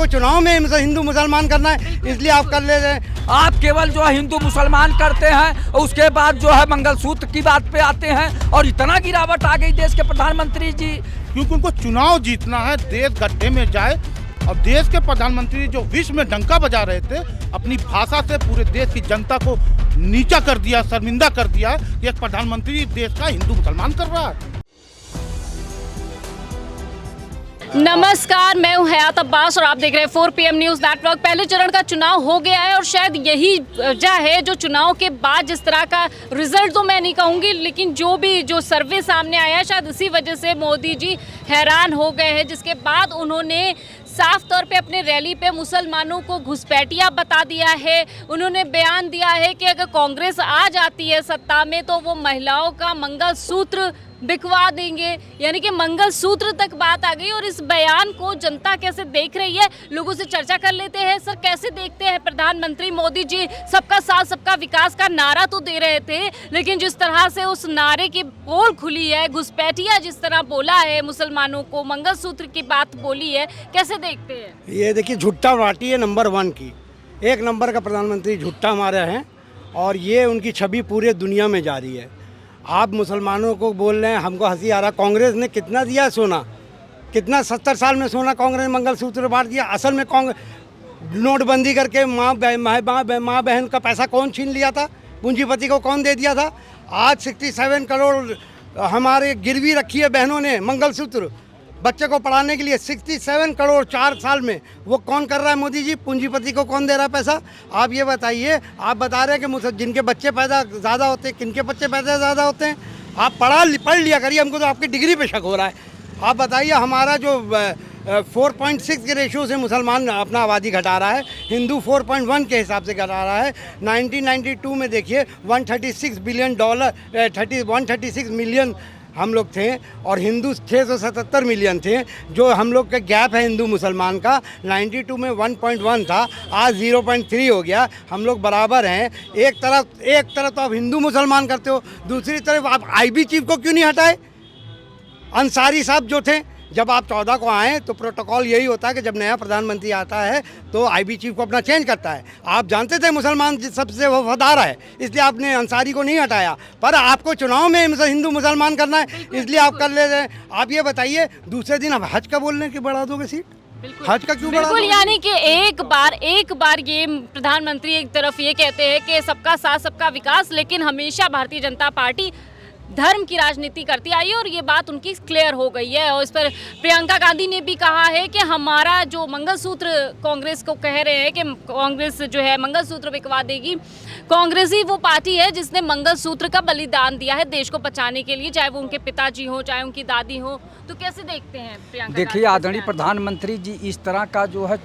आपको चुनाव में हिंदू मुसलमान करना है, इसलिए आप कर ले रहे हैं। आप केवल जो है हिंदू मुसलमान करते हैं और उसके बाद जो है मंगलसूत्र की बात पे आते हैं और इतना गिरावट आ गई देश के प्रधानमंत्री जी। क्योंकि उनको चुनाव जीतना है, देश गड्ढे में जाए। अब देश के प्रधानमंत्री जो विश्व में डंका बजा रहे थे, अपनी भाषा से पूरे देश की जनता को नीचा कर दिया, शर्मिंदा कर दिया कि एक प्रधानमंत्री देश का हिंदू मुसलमान कर रहा है। नमस्कार, मैं हूं हयात अब्बास और आप देख रहे हैं 4 PM न्यूज़ नेटवर्क। पहले चरण का चुनाव हो गया है और शायद यही वजह है जो चुनाव के बाद जिस तरह का रिजल्ट तो मैं नहीं कहूँगी, लेकिन जो सर्वे सामने आया है शायद इसी वजह से मोदी जी हैरान हो गए हैं, जिसके बाद उन्होंने साफ तौर पे अपने रैली पे मुसलमानों को घुसपैठिया बता दिया है। उन्होंने बयान दिया है कि अगर कांग्रेस आ जाती है सत्ता में तो वो महिलाओं का मंगलसूत्र बिकवा देंगे, यानी कि मंगलसूत्र तक बात आ गई। और इस बयान को जनता कैसे देख रही है, लोगों से चर्चा कर लेते हैं। सर, कैसे देखते हैं प्रधानमंत्री मोदी जी? सबका साथ सबका विकास का नारा तो दे रहे थे, लेकिन जिस तरह से उस नारे की पोल खुली है, घुसपैठिया जिस तरह बोला है, मुसलमानों को मंगलसूत्र की बात बोली है, कैसे देखते हैं? ये देखिए, झुट्टा पार्टी है नंबर 1 की, 1 नंबर का प्रधानमंत्री झुट्टा हमारे हैं और ये उनकी छवि पूरे दुनिया में जारी है। आप मुसलमानों को बोल रहे हैं, हमको हंसी आ रहा। कांग्रेस ने कितना दिया सोना, कितना 70 साल में सोना कांग्रेस ने मंगलसूत्र बांट दिया। असल में नोटबंदी करके माँ बहन का पैसा कौन छीन लिया था, पूंजीपति को कौन दे दिया था? आज 67 करोड़ हमारे गिरवी रखी है बहनों ने मंगलसूत्र बच्चे को पढ़ाने के लिए। 67 करोड़ 4 साल में वो कौन कर रहा है? मोदी जी। पूंजीपति को कौन दे रहा है पैसा? आप ये बताइए। आप बता रहे हैं कि जिनके बच्चे पैदा ज़्यादा होते हैं, किनके बच्चे पैदा ज़्यादा होते हैं? आप पढ़ लिया करिए, हमको तो आपकी डिग्री पे शक हो रहा है। आप बताइए, हमारा जो 4.6 के रेशियो से मुसलमान अपना आबादी घटा रहा है, हिंदू 4.1 के हिसाब से घटा रहा है। 1992 में देखिए $136 बिलियन 136 मिलियन हम लोग थे और हिंदू 677 मिलियन थे। जो हम लोग का गैप है हिंदू मुसलमान का, 92 में 1.1 था, आज 0.3 हो गया। हम लोग बराबर हैं। एक तरफ तो आप हिंदू मुसलमान करते हो, दूसरी तरफ आप IB चीफ को क्यों नहीं हटाए? अंसारी साहब जो थे, जब आप 14 को आए तो प्रोटोकॉल यही होता है कि जब नया प्रधानमंत्री आता है तो IB चीफ को अपना चेंज करता है। आप जानते थे मुसलमान सबसे वफादार है, इसलिए आपने अंसारी को नहीं हटाया। पर आपको चुनाव में हिंदू मुसलमान करना है, इसलिए आप कर ले रहे हैं। आप ये बताइए, दूसरे दिन आप हज का बोलने की बढ़ा दोगे सीट? हज का क्यों बढ़ा दोगे? यानी कि एक बार ये प्रधानमंत्री एक तरफ ये कहते हैं कि सबका साथ सबका विकास, लेकिन हमेशा भारतीय जनता पार्टी धर्म की राजनीति करती आई है और ये बात उनकी क्लियर हो गई है। और इस पर प्रियंका गांधी ने भी कहा है कि हमारा जो मंगलसूत्र, कांग्रेस को कह रहे हैं कि कांग्रेस जो है मंगलसूत्र बिकवा देगी। कांग्रेस ही वो पार्टी है जिसने मंगलसूत्र का बलिदान दिया है देश को बचाने के लिए, चाहे वो उनके पिताजी हो, चाहे उनकी दादी हो। तो कैसे देखते हैं प्रियंका? देखिए, आदरणीय प्रधानमंत्री जी इस तरह का जो है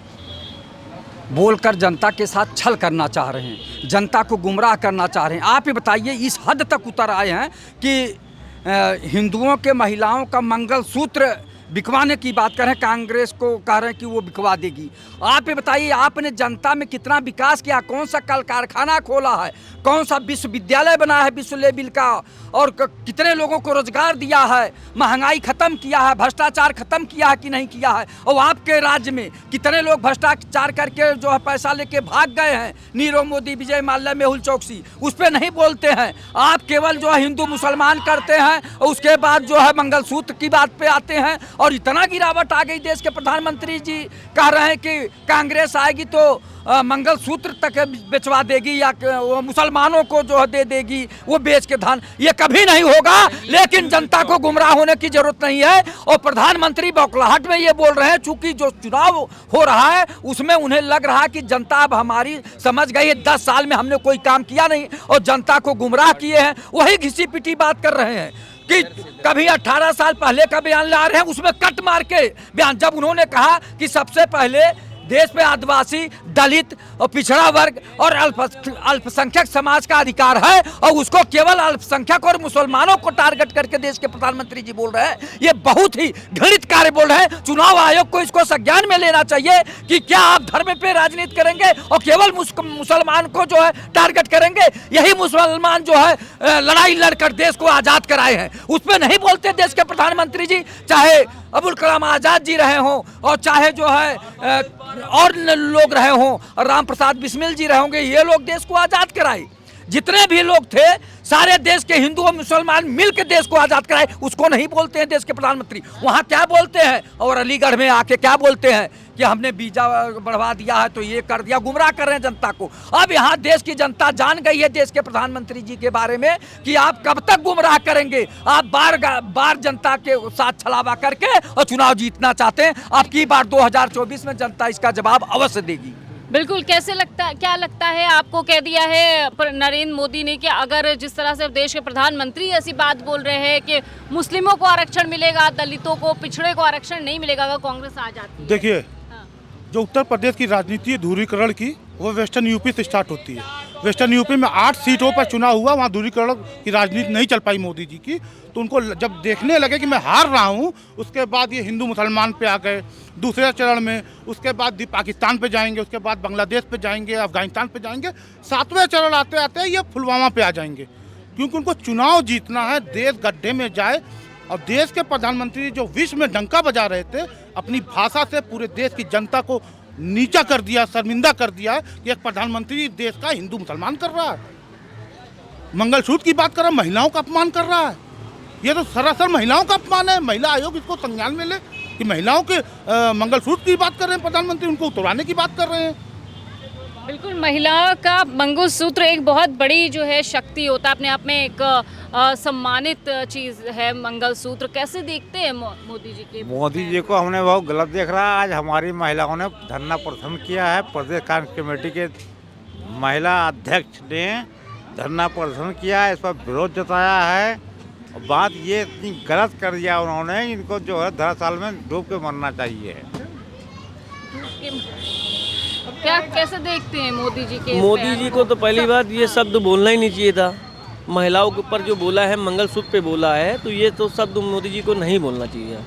बोलकर जनता के साथ छल करना चाह रहे हैं, जनता को गुमराह करना चाह रहे हैं। आप ही बताइए, इस हद तक उतर आए हैं कि हिंदुओं के महिलाओं का मंगलसूत्र बिकवाने की बात कर रहे हैं, कांग्रेस को कह रहे हैं कि वो बिकवा देगी। आप ये बताइए, आपने जनता में कितना विकास किया? कौन सा कल कारखाना खोला है? कौन सा विश्वविद्यालय बनाया है विश्व लेवल का? और कितने लोगों को रोजगार दिया है? महंगाई खत्म किया है? भ्रष्टाचार खत्म किया है कि नहीं किया है? और आपके राज्य में कितने लोग भ्रष्टाचार करके जो है पैसा लेके भाग गए हैं? नीरव मोदी, विजय माल्या, मेहुल चौकसी, उस पर नहीं बोलते हैं। आप केवल जो है हिंदू मुसलमान करते हैं और उसके बाद जो है मंगलसूत्र की बात पे आते हैं और इतना गिरावट आ गई देश के प्रधानमंत्री जी कह रहे हैं कि कांग्रेस आएगी तो मंगलसूत्र तक बेचवा देगी या वो मुसलमानों को जो दे देगी, वो बेच के धन। ये कभी नहीं होगा, लेकिन जनता को गुमराह होने की जरूरत नहीं है। और प्रधानमंत्री बौखलाहट में ये बोल रहे हैं, चूंकि जो चुनाव हो रहा है उसमें उन्हें लग रहा है कि जनता अब हमारी समझ गई है, 10 साल में हमने कोई काम किया नहीं और जनता को गुमराह किए हैं। वही घिसी पिटी बात कर रहे हैं कि कभी 18 साल पहले का बयान ला रहे हैं, उसमें कट मार के बयान। जब उन्होंने कहा कि सबसे पहले देश पे आदिवासी, दलित और पिछड़ा वर्ग और अल्पसंख्यक समाज का अधिकार है और उसको केवल अल्पसंख्यक और मुसलमानों को टारगेट करके देश के प्रधानमंत्री जी बोल रहे हैं। ये बहुत ही घृणित कार्य बोल रहे हैं। चुनाव आयोग को इसको संज्ञान में लेना चाहिए कि क्या आप धर्म पे राजनीति करेंगे और केवल मुसलमान को जो है टारगेट करेंगे? यही मुसलमान जो है लड़ाई लड़कर देश को आजाद कराए हैं, उस पर नहीं बोलते देश के प्रधानमंत्री जी। चाहे अबुल कलाम आज़ाद जी रहे हों और चाहे जो है और लोग रहे हों और राम प्रसाद बिस्मिल जी रहे होंगे, ये लोग देश को आज़ाद कराए। जितने भी लोग थे सारे देश के हिंदू और मुसलमान मिलकर देश को आज़ाद कराए। उसको नहीं बोलते हैं देश के प्रधानमंत्री। वहाँ क्या बोलते हैं और अलीगढ़ में आके क्या बोलते हैं कि हमने वीजा बढ़वा दिया है तो ये कर दिया, गुमराह कर रहे हैं जनता को। अब यहाँ देश की जनता जान गई है देश के प्रधानमंत्री जी के बारे में कि आप कब तक गुमराह करेंगे। आप बार जनता के साथ छलावा करके और चुनाव जीतना चाहते हैं। अब की बार 2024 में जनता इसका जवाब अवश्य देगी। बिल्कुल। क्या लगता है आपको, कह दिया है नरेंद्र मोदी ने कि अगर जिस तरह से देश के प्रधानमंत्री ऐसी बात बोल रहे हैं कि मुस्लिमों को आरक्षण मिलेगा, दलितों को, पिछड़े को आरक्षण नहीं मिलेगा अगर कांग्रेस आ जाती है। देखिए, जो उत्तर प्रदेश की राजनीति है ध्रुवीकरण की, वो वेस्टर्न यूपी से स्टार्ट होती है। वेस्टर्न यूपी में 8 सीटों पर चुनाव हुआ, वहाँ ध्रुवीकरण की राजनीति नहीं चल पाई मोदी जी की। तो उनको जब देखने लगे कि मैं हार रहा हूँ, उसके बाद ये हिंदू मुसलमान पे आ गए दूसरे चरण में। उसके बाद पाकिस्तान पे जाएंगे, उसके बाद बांग्लादेश पे जाएंगे, अफगानिस्तान पे जाएंगे, 7वें चरण आते आते ये पुलवामा पे आ जाएंगे। क्योंकि उनको चुनाव जीतना है, देश गड्ढे में जाए। और देश के प्रधानमंत्री जो विश्व में डंका बजा रहे थे, अपनी भाषा से पूरे देश की जनता को नीचा कर दिया, शर्मिंदा कर दिया कि एक प्रधानमंत्री देश का हिंदू मुसलमान कर रहा है, मंगलसूत्र की बात कर रहा है, महिलाओं का अपमान कर रहा है। ये तो सरासर महिलाओं का अपमान है। महिला आयोग इसको संज्ञान में ले कि महिलाओं के मंगलसूत्र की बात कर रहे हैं प्रधानमंत्री, उनको उतरवाने की बात कर रहे हैं। बिल्कुल, महिला का मंगलसूत्र एक बहुत बड़ी जो है शक्ति होता है, अपने आप में एक सम्मानित चीज़ है मंगलसूत्र। कैसे देखते हैं मोदी जी के? मोदी जी को हमने बहुत गलत देख रहा है। आज हमारी महिलाओं ने धरना प्रदर्शन किया है। प्रदेश कांग्रेस कमेटी के महिला अध्यक्ष ने धरना प्रदर्शन किया है, इस पर विरोध जताया है। और बात ये इतनी गलत कर दिया उन्होंने, इनको जो है धराशाल में डूब के मरना चाहिए। क्या कैसे देखते हैं मोदी जी के? मोदी जी को तो पहली बात ये शब्द बोलना ही नहीं चाहिए था। महिलाओं के ऊपर जो बोला है, मंगलसूत्र पे बोला है, तो ये तो शब्द मोदी जी को नहीं बोलना चाहिए।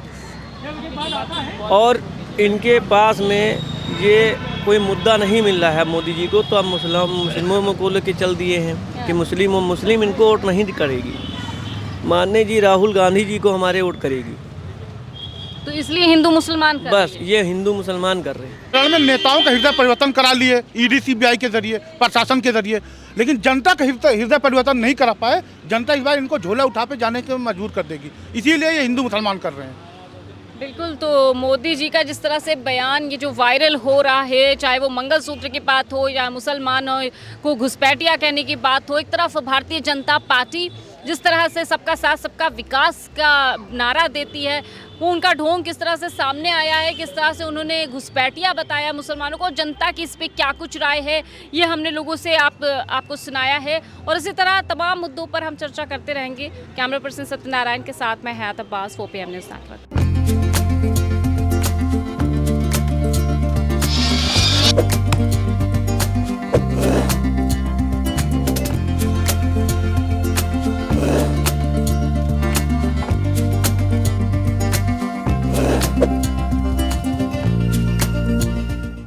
और इनके पास में ये कोई मुद्दा नहीं मिल रहा है मोदी जी को, तो अब मुस्लिमों को लेके चल दिए हैं कि मुस्लिम इनको वोट नहीं करेगी। माननीय जी राहुल गांधी जी को हमारे वोट करेगी, तो इसलिए हिंदू मुसलमान कर बस ये हिंदू मुसलमान कर रहे हैं। चरण में नेताओं का हृदय परिवर्तन करा लिए ईडी सीबीआई के जरिए, प्रशासन के जरिए, लेकिन जनता का हृदय परिवर्तन नहीं करा पाए। जनता इस बार इनको झोला उठा पे जाने के मजबूर कर देगी, इसीलिए ये हिंदू मुसलमान कर रहे हैं। बिल्कुल। तो मोदी जी का जिस तरह से बयान ये जो वायरल हो रहा है, चाहे वो मंगलसूत्र की बात हो या मुसलमानों को घुसपैठिया कहने की बात हो, एक तरफ भारतीय जनता पार्टी जिस तरह से सबका साथ सबका विकास का नारा देती है, वो उनका ढोंग किस तरह से सामने आया है, किस तरह से उन्होंने घुसपैठिया बताया मुसलमानों को, जनता की इस पर क्या कुछ राय है, ये हमने लोगों से आपको सुनाया है। और इसी तरह तमाम मुद्दों पर हम चर्चा करते रहेंगे। कैमरा पर्सन सत्यनारायण के साथ मैं हयात अब्बास, 4PM न्यूज़ नेटवर्क।